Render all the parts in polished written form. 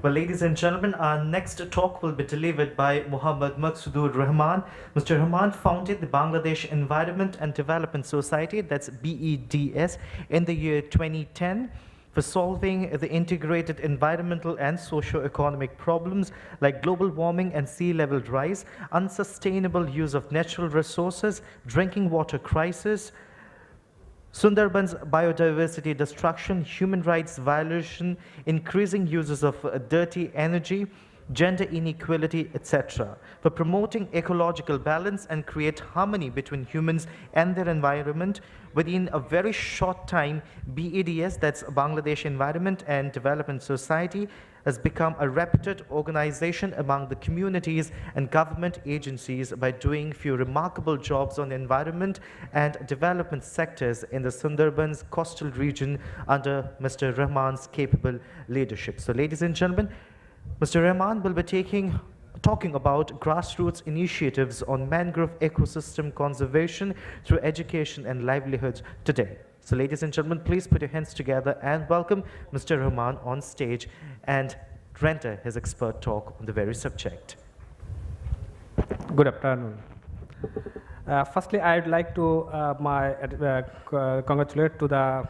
Well, ladies and gentlemen, our next talk will be delivered by Muhammad Maqsudur Rahman. Mr. Rahman founded the Bangladesh Environment and Development Society, that's BEDS, in the year 2010 for solving the integrated environmental and socio-economic problems like global warming and sea level rise, unsustainable use of natural resources, drinking water crisis, Sundarbans biodiversity destruction, human rights violation, increasing uses of dirty energy, gender inequality, etc. For promoting ecological balance and create harmony between humans and their environment. Within a very short time, BEDS, that's Bangladesh Environment and Development Society, has become a reputed organization among the communities and government agencies by doing few remarkable jobs on environment and development sectors in the Sundarbans coastal region under Mr. Rahman's capable leadership. So, ladies and gentlemen, Mr. Rahman will be talking about grassroots initiatives on mangrove ecosystem conservation through education and livelihood today. So, ladies and gentlemen, please put your hands together and welcome Mr. Rahman on stage and render his expert talk on the very subject. Good afternoon. Firstly, I'd like to congratulate to the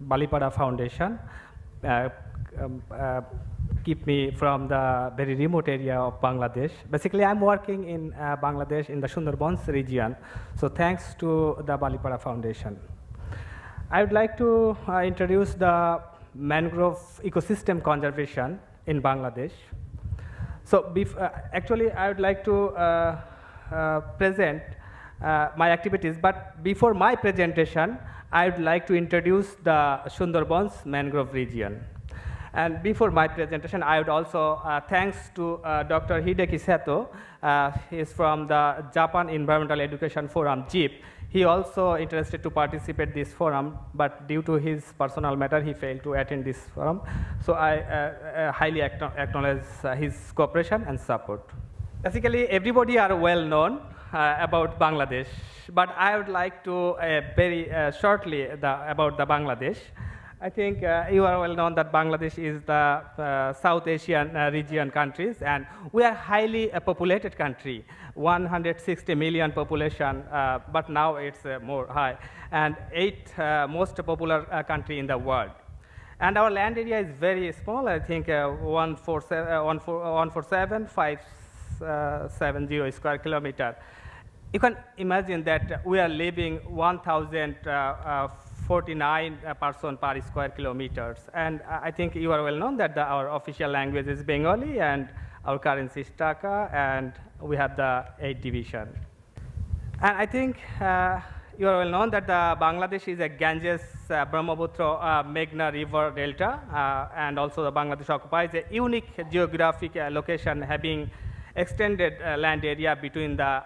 Balipada Foundation. Keep me from the very remote area of Bangladesh. Basically, I'm working in Bangladesh in the Sundarbans region. So thanks to the Balipada Foundation. I would like to introduce the mangrove ecosystem conservation in Bangladesh. So actually, I would like to present my activities, but before my presentation, I would like to introduce the Sundarbans mangrove region. And before my presentation, I would also thanks to Dr. Hideki Seto. He is from the Japan Environmental Education Forum, JEEP. He also interested to participate this forum, but due to his personal matter, he failed to attend this forum. So I highly acknowledge his cooperation and support. Basically, everybody are well known about Bangladesh, but I would like to very shortly about the Bangladesh. I think you are well known that Bangladesh is the South Asian region countries, and we are highly populated country, 160 million population, but now it's more high, and 8th most popular country in the world. And our land area is very small, I think 147,570 square kilometer. You can imagine that we are living 1,049 person per square kilometers. And I think you are well known that our official language is Bengali and our currency is Taka, and we have the 8 division. And I think you are well known that Bangladesh is a Ganges, Brahmaputra, Meghna river delta, and also the Bangladesh occupies a unique geographic location having extended land area between the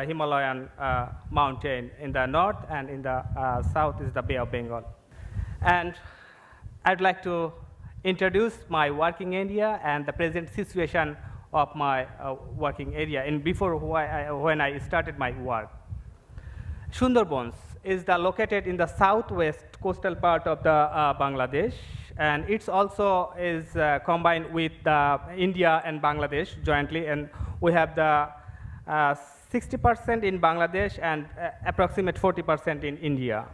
Himalayan mountain in the north, and in the south is the Bay of Bengal. And I'd like to introduce my working area and the present situation of my working area and before when I started my work. Sundarbans is located in the southwest coastal part of the Bangladesh, and it's also is combined with India and Bangladesh jointly, and we have the 60% in Bangladesh and approximate 40% in India.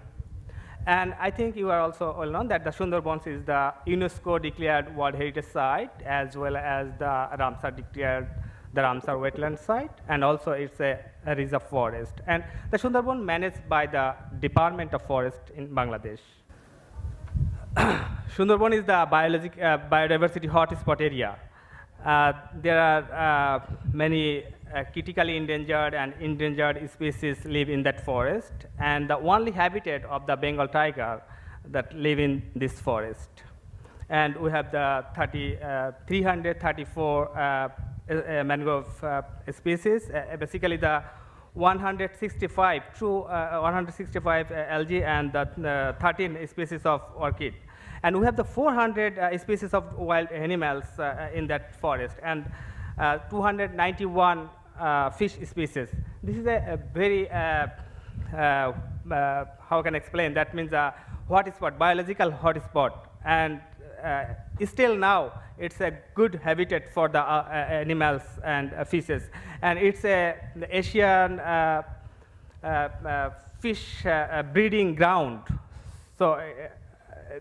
And I think you are also well known that the Sundarbans is the UNESCO declared World Heritage Site, as well as the Ramsar declared the Ramsar wetland site, and also it's a reserve forest. And the Sundarbans managed by the Department of Forest in Bangladesh. Sundarbans is the biodiversity hotspot area. There are many critically endangered and endangered species live in that forest, and the only habitat of the Bengal tiger that live in this forest. And we have the 334 mangrove species, basically the 165 algae and the 13 species of orchid. And we have the 400 species of wild animals in that forest, and 291 fish species. This is a very, how can I explain? That means a hotspot, biological hotspot. And still now it's a good habitat for the animals and fishes, and it's the Asian fish breeding ground. So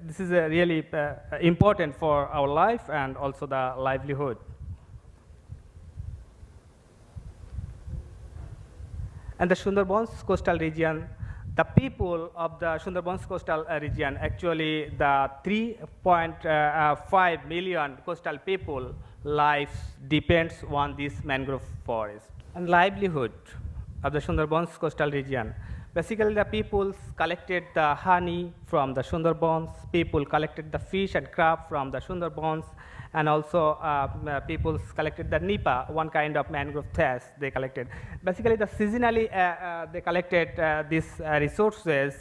this is really important for our life and also the livelihood. And the Sundarbans coastal region, the people of the Sundarbans coastal region, actually the 3.5 million coastal people lives depends on this mangrove forest. And livelihood of the Sundarbans coastal region. Basically, the people collected the honey from the Sundarbans, people collected the fish and crab from the Sundarbans, and also people collected the nipa, one kind of mangrove thatch they collected. Basically, the seasonally they collected these resources,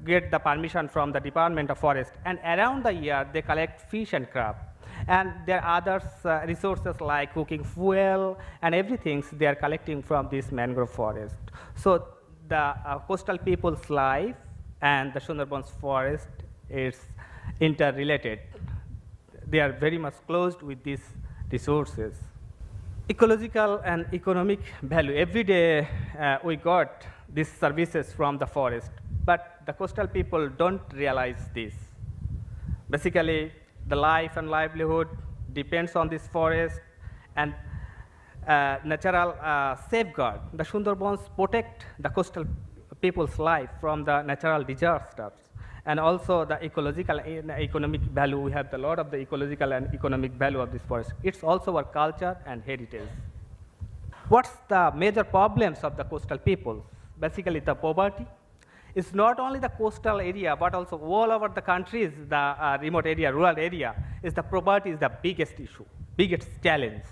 get the permission from the Department of Forest, and around the year they collect fish and crab. And there are other resources like cooking fuel and everything they are collecting from this mangrove forest. So the coastal people's life and the Sundarbans forest is interrelated. They are very much closed with these resources. Ecological and economic value. Every day we got these services from the forest, but the coastal people don't realize this. Basically, the life and livelihood depends on this forest, and natural safeguard. The Sundarbans protect the coastal people's life from the natural disasters, and also the ecological and economic value. We have a lot of the ecological and economic value of this forest. It's also our culture and heritage. What's the major problems of the coastal people? Basically, the poverty. It's not only the coastal area, but also all over the countries, the remote area, rural area, is the poverty is the biggest issue, biggest challenge.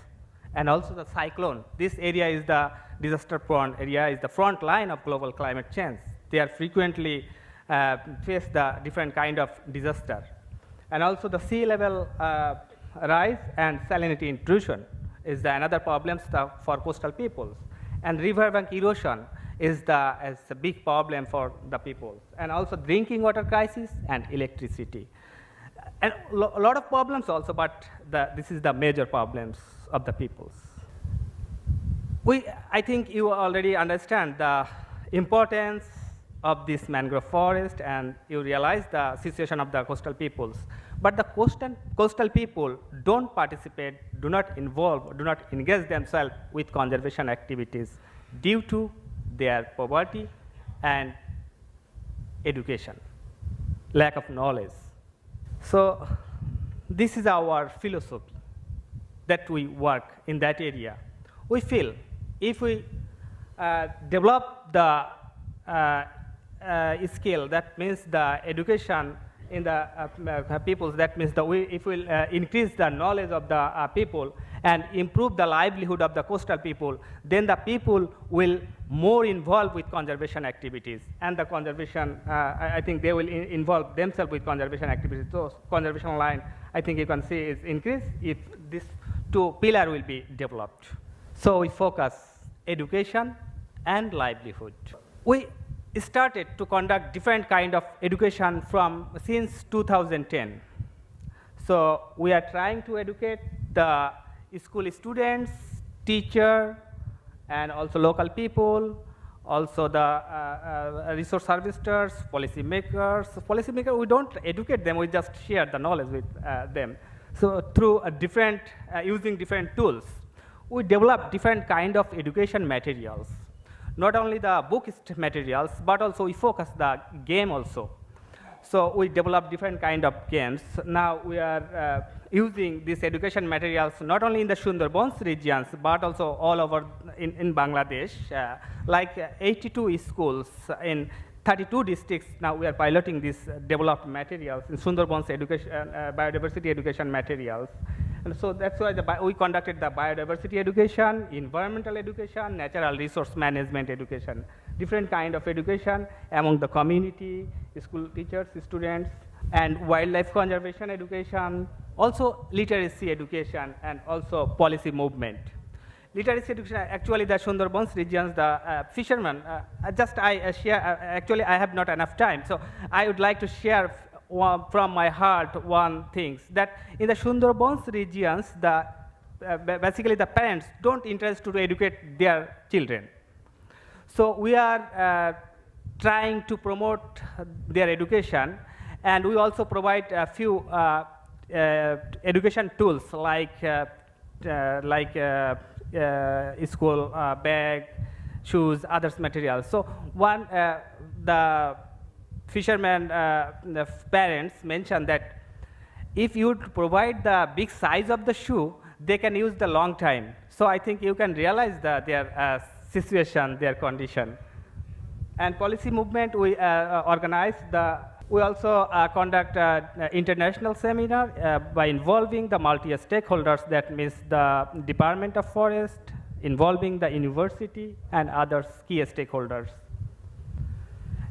And also the cyclone. This area is the disaster-prone area, is the front line of global climate change. They are frequently face the different kind of disaster. And also the sea level rise and salinity intrusion is the another problem for coastal peoples. And riverbank erosion is a big problem for the people. And also drinking water crisis and electricity. And a lot of problems also, but this is the major problems of the peoples. I think you already understand the importance of this mangrove forest, and you realize the situation of the coastal peoples. But the coastal people don't participate, do not involve, do not engage themselves with conservation activities due to their poverty and education, lack of knowledge. So this is our philosophy that we work in that area. We feel if we develop the skill, that means the education in the peoples, that means if we increase the knowledge of the people and improve the livelihood of the coastal people, then the people will more involved with conservation activities, and the conservation, I think they will involve themselves with conservation activities. So conservation line, I think you can see is increased if this two pillar will be developed. So we focus education and livelihood. We started to conduct different kind of education since 2010. So we are trying to educate the school students, teacher, and also local people, also the resource harvesters, policy makers. We don't educate them, we just share the knowledge with them. So through using different tools, we develop different kind of education materials. Not only the book materials, but also we focus the game also. So we develop different kind of games. Now we are using these education materials not only in the Sundarbans regions, but also all over in Bangladesh. Like 82 schools in 32 districts, now we are piloting these developed materials in Sundarbans education, biodiversity education materials. And so that's why we conducted the biodiversity education, environmental education, natural resource management education, different kind of education among the community, school teachers, students, and wildlife conservation education, also literacy education, and also policy movement. Literacy education, actually the Sundarbans regions, the fishermen, actually I have not enough time, so I would like to share from my heart one thing, that in the Sundarbans regions, basically the parents don't interest to educate their children. So we are trying to promote their education, and we also provide a few education tools like school bag, shoes, others materials. So the fishermen, the parents mentioned that if you provide the big size of the shoe, they can use the long time. So I think you can realize their situation, their condition. And policy movement, we organize we also conduct international seminar by involving the multi-stakeholders, that means the Department of Forest, involving the university and other key stakeholders.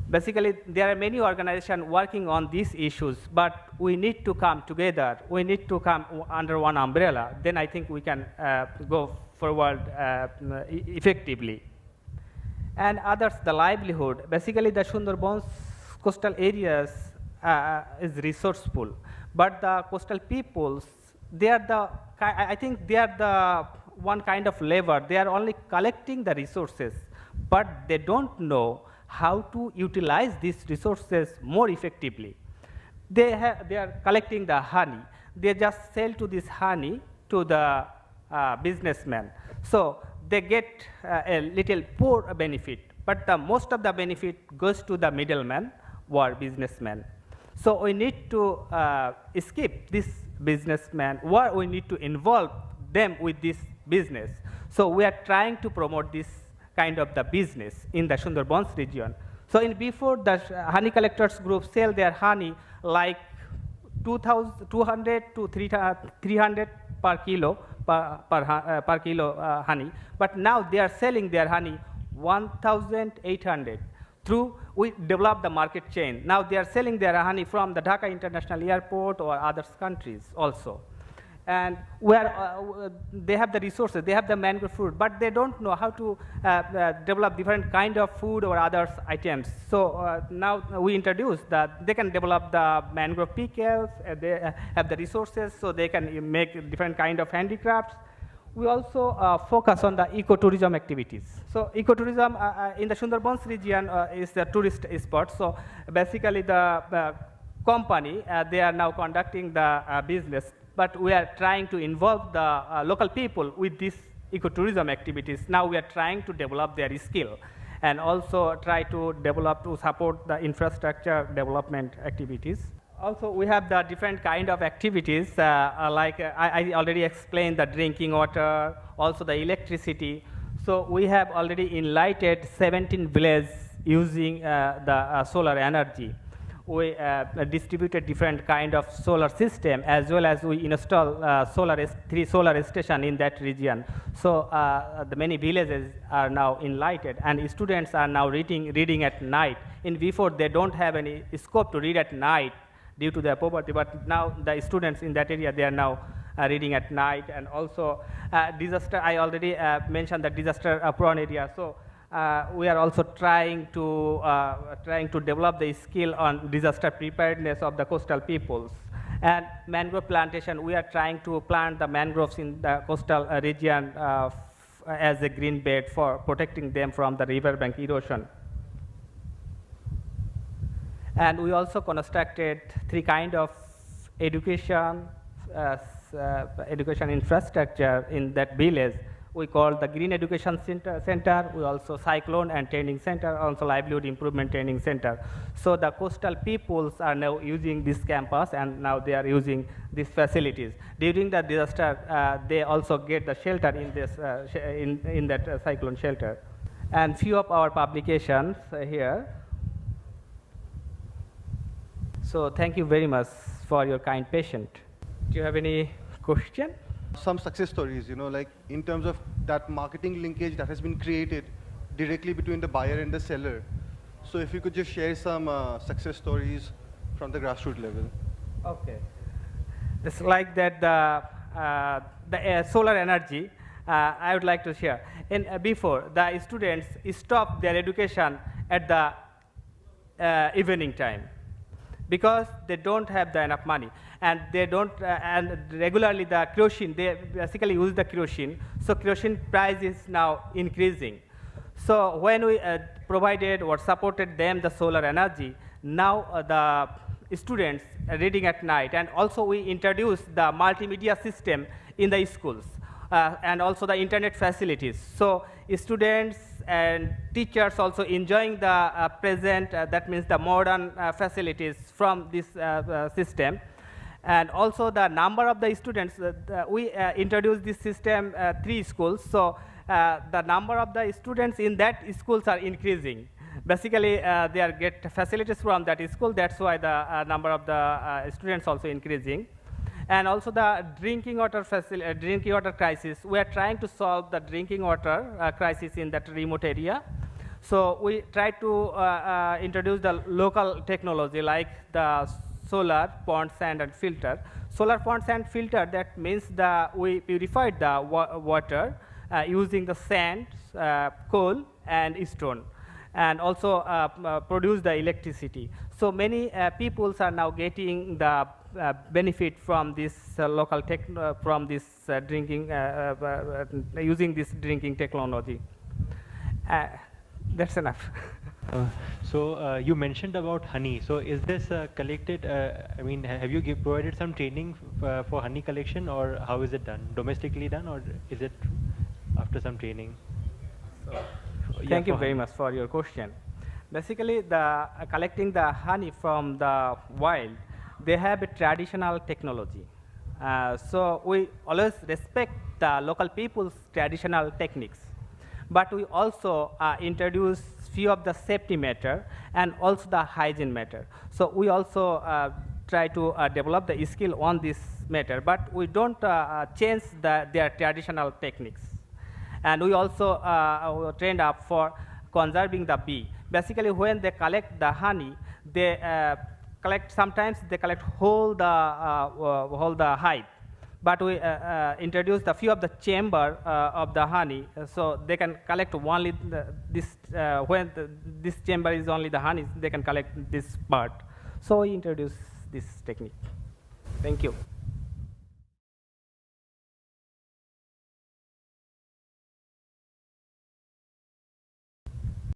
Basically, there are many organizations working on these issues, but we need to come together. We need to come under one umbrella. Then I think we can go forward effectively. And others, the livelihood. Basically, the Sundarbans coastal areas is resourceful, but the coastal peoples, I think they are the one kind of labor. They are only collecting the resources, but they don't know how to utilize these resources more effectively. They are collecting the honey. They just sell to this honey to the businessmen. So they get a little poor benefit, but most of the benefit goes to the middleman or businessmen. So we need to skip this businessman, or we need to involve them with this business. So we are trying to promote this kind of the business in the Sundarbans region. So before the honey collectors group sell their honey like 200 to 300 per kilo per kilo honey, but now they are selling their honey 1,800. We developed the market chain. Now they are selling their honey from the Dhaka International Airport or other countries also. And they have the resources, they have the mangrove fruit, but they don't know how to develop different kind of food or other items. So now we introduce that they can develop the mangrove pickles, they have the resources, so they can make different kind of handicrafts. We also focus on the ecotourism activities. So ecotourism in the Sundarbans region is a tourist spot. So basically the company, they are now conducting the business, but we are trying to involve the local people with these ecotourism activities. Now we are trying to develop their skill and also try to develop to support the infrastructure development activities. Also, we have the different kind of activities, like I already explained, the drinking water, also the electricity. So we have already enlightened 17 villages using the solar energy. We distributed different kind of solar system, as well as we install 3 solar stations in that region. So the many villages are now enlightened, and students are now reading at night. Before, they don't have any scope to read at night due to their poverty, but now the students in that area, they are now reading at night. And also disaster, I already mentioned the disaster prone area. So we are also trying to develop the skill on disaster preparedness of the coastal peoples. And mangrove plantation, we are trying to plant the mangroves in the coastal region as a green bed for protecting them from the riverbank erosion. And we also constructed 3 kind of education infrastructure in that village. We call the Green Education Center, we also Cyclone and Training Center, also Livelihood Improvement Training Center. So the coastal peoples are now using this campus, and now they are using these facilities. During the disaster, they also get the shelter in this in that cyclone shelter. And few of our publications here. So thank you very much for your kind patience. Do you have any question? Some success stories, like in terms of that marketing linkage that has been created directly between the buyer and the seller. So if you could just share some success stories from the grassroots level. Okay. It's like that the solar energy, I would like to share. Before, the students stopped their education at the evening time. because they don't have the enough money, and they don't, and regularly the kerosene, they basically use the kerosene, so kerosene price is now increasing. So when we provided or supported them the solar energy, now the students are reading at night, and also we introduced the multimedia system in the schools, and also the internet facilities. So students and teachers also enjoying the present, that means the modern facilities from this system. And also the number of the students, we introduced this system 3 schools, so the number of the students in that schools are increasing. Basically, they are get facilities from that school, that's why the number of the students also increasing. And also the drinking water crisis, we are trying to solve the drinking water crisis in that remote area. So we try to introduce the local technology like the solar, pond, sand, and filter. Solar, pond, sand, filter, that means we purified the water using the sand, coal, and stone, and also produce the electricity. So many peoples are now getting the benefit from this local from this drinking, using this drinking technology. That's enough. So you mentioned about honey. So is this collected? I mean, have you provided some training for honey collection, or how is it done? Domestically done, or is it after some training? Thank you very much for your question. Basically, the collecting the honey from the wild, they have a traditional technology. So we always respect the local people's traditional techniques, but we also introduce few of the safety matter and also the hygiene matter. So we also try to develop the skill on this matter, but we don't change their traditional techniques. And we also trained up for conserving the bee. Basically, when they collect the honey, they sometimes they collect whole the hive, but we introduce the few of the chamber of the honey, so they can collect only when this chamber is only the honey, they can collect this part. So we introduce this technique. Thank you.